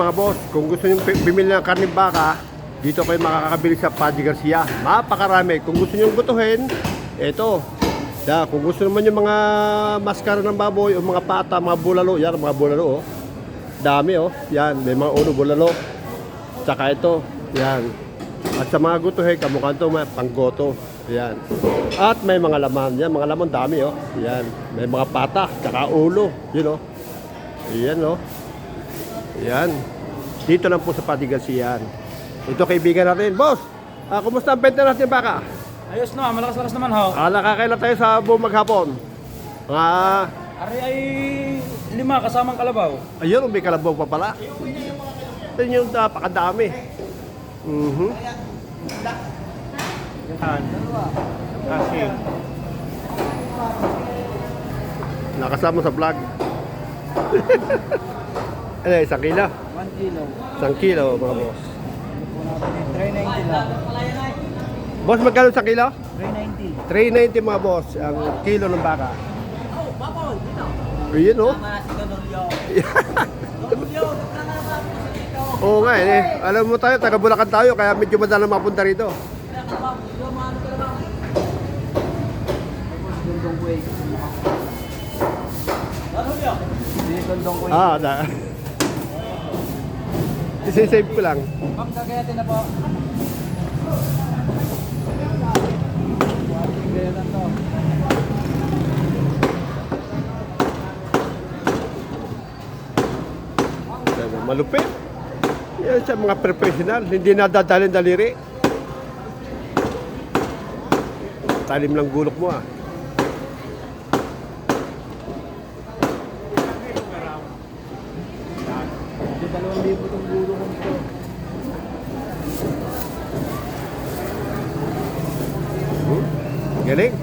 mga boss, kung gusto nyo bumili ng karning baka, dito kayo makakabili sa Paddy Garcia. Napakarami. Kung gusto nyo gutuhin, eto. Kung gusto naman yung mga maskara ng baboy o mga pata, mga bulalo, yan mga bulalo oh. Dami oh. Yan, may mga uno bulalo. Tsaka ito, yan. At sa mga gutuhin, kamukha ito, may panggoto. Yan. At may mga laman. Yan, mga laman dami oh. Yan. May mga pata, tsaka ulo. Yun oh. Yan oh. Yan. Dito lang po sa Paddy Garcia. Ito kaibigan natin. Boss, kumusta ang benta natin baka? Ayos na, malakas-lakas naman ho. Nakakailan tayo sa buong maghapon. Ari ay 5 kasamang kalabaw. Ayun, may kalabaw pa pala. Ito yung napakadami. Yan. Kasi. Nakasama sa vlog. Ano, 1 kilo? 1 kilo. 1 kilo, mga boss. 390 lang. Boss, magkano 1 kilo? 390. 390 mga boss, ang kilo ng baka. Ayun oh. Oo nga eh. Alam mo tayo, taga Bulacan tayo, kaya medyo madalang mapunta rito. Isisave ko lang. Ma'am, kagayatin na po. Gayatan to. Malupit. Yan sa mga professional, hindi nadadalhin daliri. Talim lang gulok mo ah. Hindi 2,000 itong bulo ko nito. Galing.